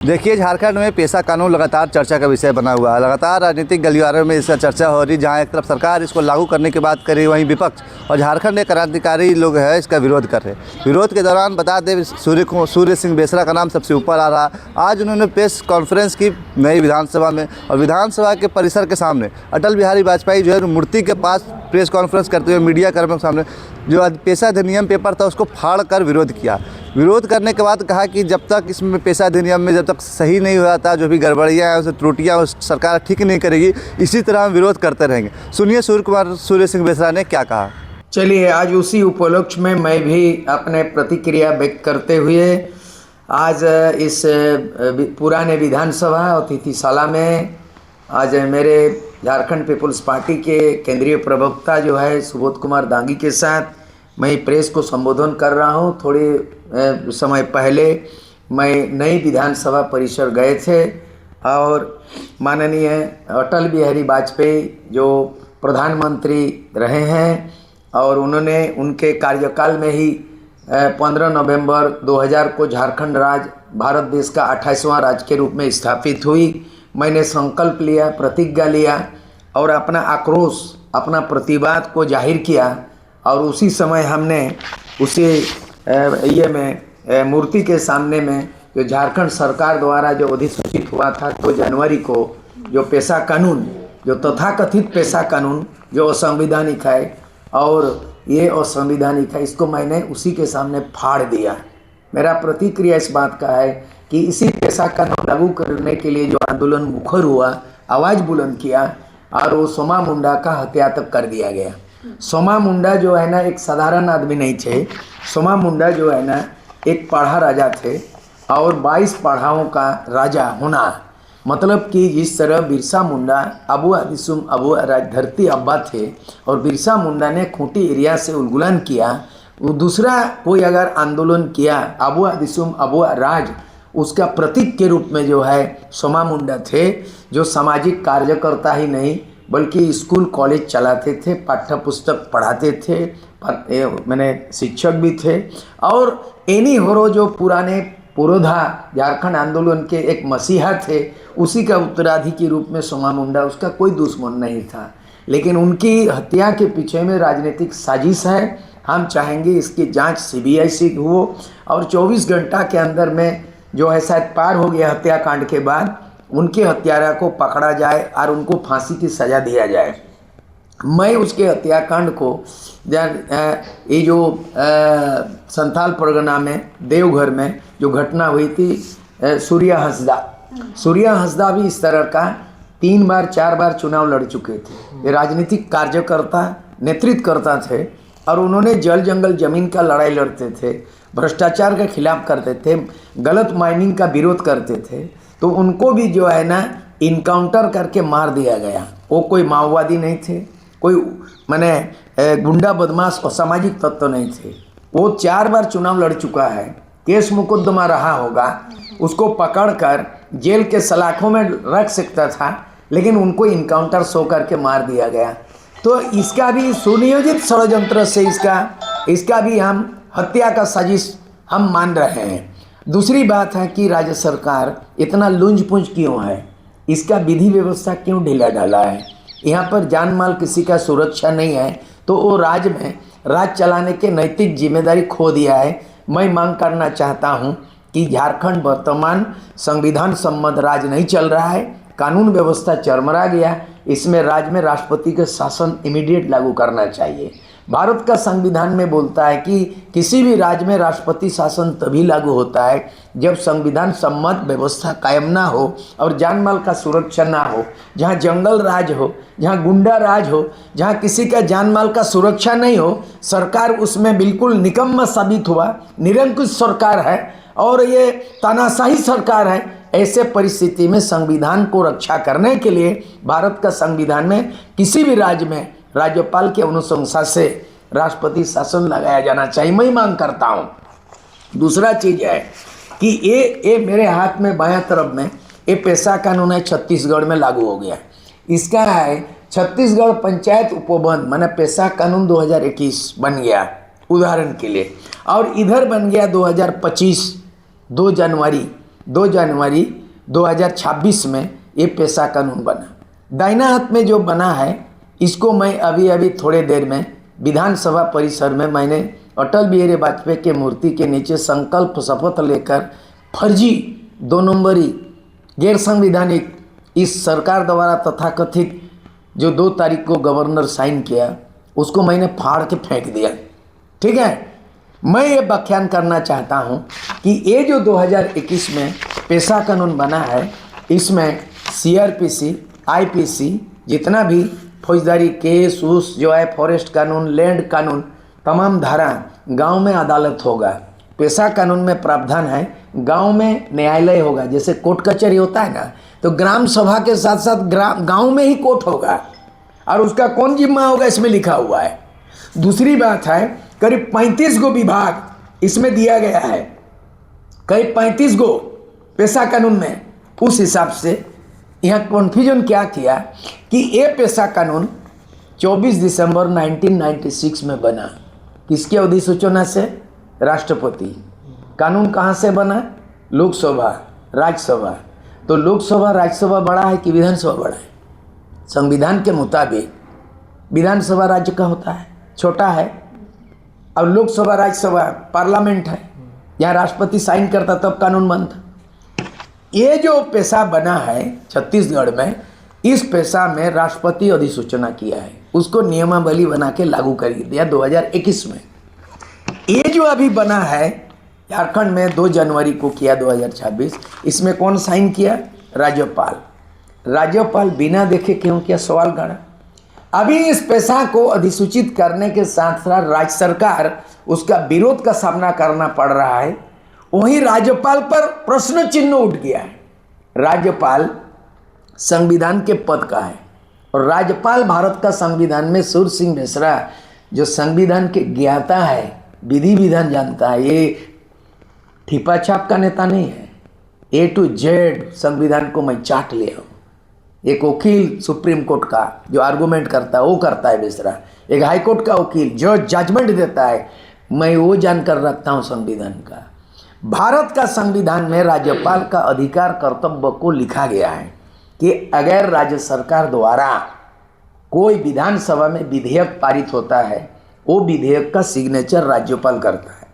देखिए, झारखंड में पेशा कानून लगातार चर्चा का विषय बना हुआ है। लगातार राजनीतिक गलियारों में इसका चर्चा हो रही, जहां एक तरफ सरकार इसको लागू करने की बात कर रही, वहीं विपक्ष और झारखंड के क्रांतिकारी लोग हैं इसका विरोध कर रहे हैं। विरोध के दौरान बता दें, सूर्य सिंह बेसरा का नाम सबसे ऊपर आ रहा। आज उन्होंने प्रेस कॉन्फ्रेंस की नई विधानसभा में, और विधानसभा के परिसर के सामने अटल बिहारी वाजपेयी जो है मूर्ति के पास प्रेस कॉन्फ्रेंस करते हुए मीडिया कर्मियों के सामने जो पेशा अधिनियम पेपर था उसको फाड़ कर विरोध किया। विरोध करने के बाद कहा कि जब तक इसमें पेशा अधिनियम में जब तक सही नहीं हुआ था, जो भी गड़बड़ियाँ हैं, उसे त्रुटियाँ सरकार ठीक नहीं करेगी, इसी तरह हम विरोध करते रहेंगे। सुनिए सूर्य सिंह बेसरा ने क्या कहा। चलिए, आज उसी उपलक्ष्य में मैं भी अपने प्रतिक्रिया व्यक्त करते हुए आज इस पुराने विधानसभा अतिथिशाला में आज मेरे झारखंड पीपुल्स पार्टी के केंद्रीय प्रवक्ता जो है सुबोध कुमार दांगी के साथ मैं प्रेस को संबोधन कर रहा हूं। थोड़े समय पहले मैं नई विधानसभा परिसर गए थे और माननीय अटल बिहारी वाजपेयी जो प्रधानमंत्री रहे हैं और उन्होंने उनके कार्यकाल में ही 15 नवंबर 2000 को झारखंड राज्य भारत देश का 28वां राज्य के रूप में स्थापित हुई। मैंने संकल्प लिया, प्रतिज्ञा लिया और अपना आक्रोश, अपना प्रतिवाद को जाहिर किया और उसी समय हमने उसे ये में मूर्ति के सामने में जो झारखंड सरकार द्वारा जो अधिसूचित हुआ था 2 जनवरी को जो पेशा कानून, जो तथाकथित पेशा कानून जो असंवैधानिक है और ये असंवैधानिक है, इसको मैंने उसी के सामने फाड़ दिया। मेरा प्रतिक्रिया इस बात का है कि इसी पेशा कानून लागू करने के लिए जो आंदोलन मुखर हुआ, आवाज़ बुलंद किया और वो सोमा मुंडा का हत्या तक कर दिया गया। सोमा मुंडा जो है ना एक साधारण आदमी नहीं थे। सोमा मुंडा जो है ना एक पढ़ा राजा थे और 22 पढ़ाओं का राजा होना मतलब कि जिस तरह बिरसा मुंडा अबू आदिसुम अबू राज धरती अब्बा थे और बिरसा मुंडा ने खूंटी एरिया से उल्गुलन किया, वो दूसरा कोई अगर आंदोलन किया अबू आदिसुम अबू राज, उसका प्रतीक के रूप में जो है सोमा मुंडा थे, जो सामाजिक कार्यकर्ता ही नहीं बल्कि स्कूल कॉलेज चलाते थे, पाठ्य पुस्तक पढ़ाते थे, मैंने शिक्षक भी थे और एनी होरो जो पुराने पुरोधा झारखंड आंदोलन के एक मसीहा थे, उसी का उत्तराधिकारी के रूप में सोमा मुंडा, उसका कोई दुश्मन नहीं था। लेकिन उनकी हत्या के पीछे में राजनीतिक साजिश है। हम चाहेंगे इसकी जांच सीबीआई से हो और 24 घंटा के अंदर में जो है शायद पार हो गया हत्याकांड के बाद, उनके हत्यारा को पकड़ा जाए और उनको फांसी की सज़ा दिया जाए। मैं उसके हत्याकांड को ये जो संथाल परगना में देवघर में जो घटना हुई थी, सूर्या हंसदा भी इस तरह का 3 बार 4 बार चुनाव लड़ चुके थे। ये राजनीतिक कार्यकर्ता, नेतृत्व करता थे और उन्होंने जल जंगल जमीन का लड़ाई लड़ते थे, भ्रष्टाचार के खिलाफ करते थे, गलत माइनिंग का विरोध करते थे। तो उनको भी जो है ना इनकाउंटर करके मार दिया गया। वो कोई माओवादी नहीं थे, कोई माने गुंडा बदमाश और सामाजिक तत्व नहीं थे। वो 4 बार चुनाव लड़ चुका है, केस मुकदमा रहा होगा, उसको पकड़कर जेल के सलाखों में रख सकता था, लेकिन उनको इनकाउंटर शो करके मार दिया गया। तो इसका भी सुनियोजित षड्यंत्र से इसका भी हम हत्या का साजिश हम मान रहे हैं। दूसरी बात है कि राज्य सरकार इतना लुंज पुंज क्यों है, इसका विधि व्यवस्था क्यों ढीला ढाला है। यहाँ पर जान माल किसी का सुरक्षा नहीं है, तो वो राज्य में राज चलाने के नैतिक जिम्मेदारी खो दिया है। मैं मांग करना चाहता हूँ कि झारखंड वर्तमान संविधान सम्मत राज्य नहीं चल रहा है, कानून व्यवस्था चरमरा गया, इसमें राज्य में राष्ट्रपति का शासन इमीडिएट लागू करना चाहिए। भारत का संविधान में बोलता है कि किसी भी राज्य में राष्ट्रपति शासन तभी लागू होता है जब संविधान सम्मत व्यवस्था कायम ना हो और जान माल का सुरक्षा ना हो। जहाँ जंगल राज हो, जहाँ गुंडा राज हो, जहाँ किसी का जान माल का सुरक्षा नहीं हो, सरकार उसमें बिल्कुल निकम्मा साबित हुआ, निरंकुश सरकार है और ये तानाशाही सरकार है। ऐसे परिस्थिति में संविधान को रक्षा करने के लिए भारत का संविधान में किसी भी राज्य में राज्यपाल के अनुशंसा से राष्ट्रपति शासन लगाया जाना चाहिए, मैं मांग करता हूँ। दूसरा चीज़ है कि ये मेरे हाथ में बायां तरफ में ये पेशा कानून है, छत्तीसगढ़ में लागू हो गया। इसका है छत्तीसगढ़ पंचायत उपबंध माने पेशा कानून 2021 बन गया उदाहरण के लिए, और इधर बन गया 2025 2 जनवरी 2 जनवरी 2026 में ये पेशा कानून बना। दाहिना हाथ में जो बना है इसको मैं अभी थोड़े देर में विधानसभा परिसर में मैंने अटल बिहारी वाजपेयी के मूर्ति के नीचे संकल्प शपथ लेकर फर्जी 2 नंबरी गैर संवैधानिक इस सरकार द्वारा तथाकथित जो 2 तारीख को गवर्नर साइन किया उसको मैंने फाड़ के फेंक दिया। ठीक है, मैं ये व्याख्यान करना चाहता हूँ कि ये जो 2021 में पेशा कानून बना है इसमें CRPC, IPC जितना भी फौजदारी केस उस जो है फॉरेस्ट कानून, लैंड कानून, तमाम धारा गांव में अदालत होगा। पेशा कानून में प्रावधान है गांव में न्यायालय होगा। जैसे कोर्ट कचहरी होता है ना, तो ग्राम सभा के साथ साथ गांव में ही कोर्ट होगा और उसका कौन जिम्मा होगा इसमें लिखा हुआ है। दूसरी बात है करीब 35 गो विभाग इसमें दिया गया है, करीब 35 गो पेशा कानून में। उस हिसाब से यहाँ कन्फ्यूजन क्या किया कि ये पेशा कानून 24 दिसंबर 1996 में बना। किसके अधिसूचना से? राष्ट्रपति। कानून कहाँ से बना? लोकसभा, राज्यसभा। तो लोकसभा राज्यसभा बड़ा है कि विधानसभा बड़ा है? संविधान के मुताबिक विधानसभा राज्य का होता है, छोटा है, और लोकसभा राज्यसभा पार्लियामेंट है। यहाँ राष्ट्रपति साइन करता तब कानून बनता। ये जो पेशा बना है छत्तीसगढ़ में, इस पेशा में राष्ट्रपति अधिसूचना किया है, उसको नियमावली बना के लागू कर दिया 2021 में। ये जो अभी बना है झारखंड में 2 जनवरी को किया 2026, इसमें कौन साइन किया? राज्यपाल। राज्यपाल बिना देखे क्यों किया? सवाल खड़ा। अभी इस पेशा को अधिसूचित करने के साथ साथ राज्य सरकार उसका विरोध का सामना करना पड़ रहा है। वहीं राज्यपाल पर प्रश्न चिन्ह उठ गया है। राज्यपाल संविधान के पद का है और राज्यपाल भारत का संविधान में सूर्य सिंह मिश्रा जो संविधान के ज्ञाता है, विधि विधान जानता है, ये ठिपा छाप का नेता नहीं है। A to Z संविधान को मैं चाट लिया हूँ। एक वकील सुप्रीम कोर्ट का जो आर्गूमेंट करता है वो करता है मिश्रा, एक हाई कोर्ट का वकील जो जजमेंट देता है, मैं वो जानकर रखता हूँ संविधान का। भारत का संविधान में राज्यपाल का अधिकार कर्तव्य को लिखा गया है कि अगर राज्य सरकार द्वारा कोई विधानसभा में विधेयक पारित होता है, वो विधेयक का सिग्नेचर राज्यपाल करता है।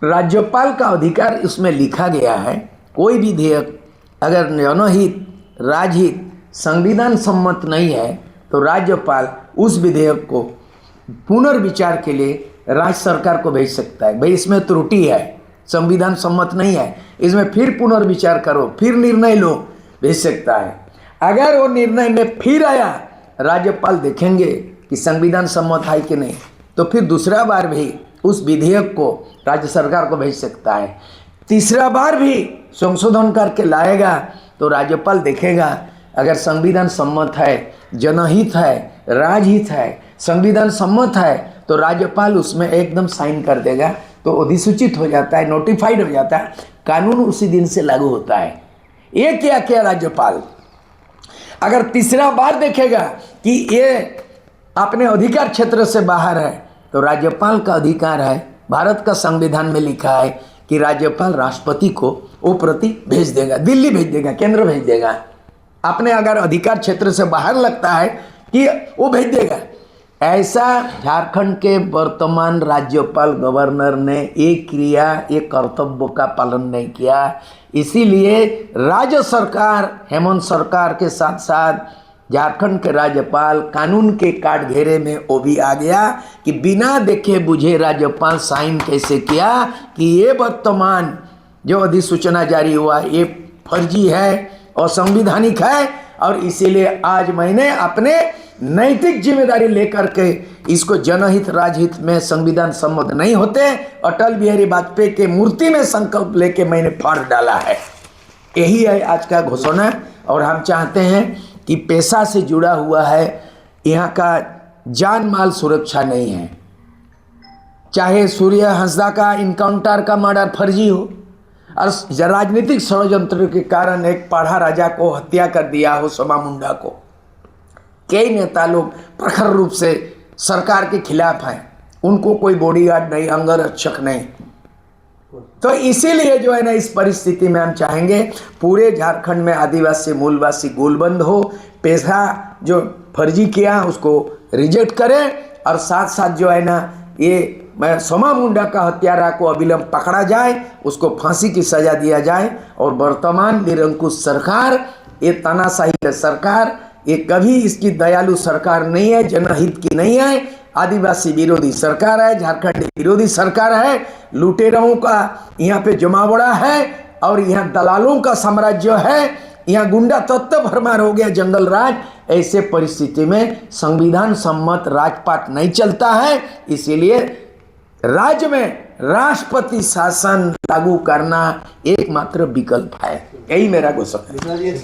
राज्यपाल का अधिकार इसमें लिखा गया है, कोई विधेयक अगर जनहित, राजहित, संविधान सम्मत नहीं है तो राज्यपाल उस विधेयक को पुनर्विचार के लिए राज्य सरकार को भेज सकता है। भाई इसमें त्रुटि है, संविधान सम्मत नहीं है, इसमें फिर पुनर्विचार करो, फिर निर्णय लो, भेज सकता है। अगर वो निर्णय में फिर आया, राज्यपाल देखेंगे कि संविधान सम्मत है कि नहीं, तो फिर दूसरा बार भी उस विधेयक को राज्य सरकार को भेज सकता है। तीसरा बार भी संशोधन करके लाएगा तो राज्यपाल देखेगा अगर संविधान सम्मत है, जनहित है, राजहित है, संविधान सम्मत है, तो राज्यपाल उसमें एकदम साइन कर देगा, तो अधिसूचित हो जाता है, नोटिफाइड हो जाता है, कानून उसी दिन से लागू होता है। ये क्या किया राज्यपाल? अगर तीसरा बार देखेगा कि ये अपने अधिकार क्षेत्र से बाहर है, तो राज्यपाल का अधिकार है, भारत का संविधान में लिखा है कि राज्यपाल राष्ट्रपति को वो प्रति भेज देगा, दिल्ली भेज देगा, केंद्र भेज देगा। अपने अगर अधिकार क्षेत्र से बाहर लगता है कि वो भेज देगा। ऐसा झारखंड के वर्तमान राज्यपाल गवर्नर ने एक क्रिया, एक कर्तव्य का पालन नहीं किया। इसीलिए राज्य सरकार, हेमंत सरकार के साथ साथ झारखंड के राज्यपाल कानून के काट घेरे में वो भी आ गया कि बिना देखे बुझे राज्यपाल साइन कैसे किया कि ये वर्तमान जो अधिसूचना जारी हुआ ये फर्जी है, असंवैधानिक है, और इसीलिए आज मैंने अपने नैतिक जिम्मेदारी लेकर के इसको जनहित, राजहित में संविधान सम्मत नहीं होते, अटल बिहारी वाजपेयी के मूर्ति में संकल्प लेके मैंने फाड़ डाला है। यही है आज का घोषणा। और हम चाहते हैं कि पेशा से जुड़ा हुआ है, यहाँ का जान माल सुरक्षा नहीं है। चाहे सूर्य हंसदा का इनकाउंटर का मर्डर फर्जी हो और राजनीतिक षड्यंत्र के कारण एक पढ़ा राजा को हत्या कर दिया हो, समा मुंडा को, कई नेता लोग प्रखर रूप से सरकार के खिलाफ हैं, उनको कोई बॉडीगार्ड नहीं, अंगरक्षक नहीं, तो इसीलिए जो है ना इस परिस्थिति में हम चाहेंगे पूरे झारखंड में आदिवासी मूलवासी गोलबंद हो, पैसा जो फर्जी किया उसको रिजेक्ट करें और साथ साथ जो है ना ये सोमा मुंडा का हत्यारा को अविलंब पकड़ा जाए, उसको फांसी की सजा दिया जाए। और वर्तमान निरंकुश सरकार, ये तानाशाही का सरकार, ये कभी इसकी दयालु सरकार नहीं है, जनहित की नहीं है, आदिवासी विरोधी सरकार है, झारखंड विरोधी सरकार है, लुटेरों का यहाँ पे जमावड़ा है और यहाँ दलालों का साम्राज्य है, यहाँ गुंडा तत्व भरमार हो गया, जंगल राज। ऐसे परिस्थिति में संविधान सम्मत राजपाट नहीं चलता है, इसीलिए राज्य में राष्ट्रपति शासन लागू करना एकमात्र विकल्प है। यही मेरा घोषणा है।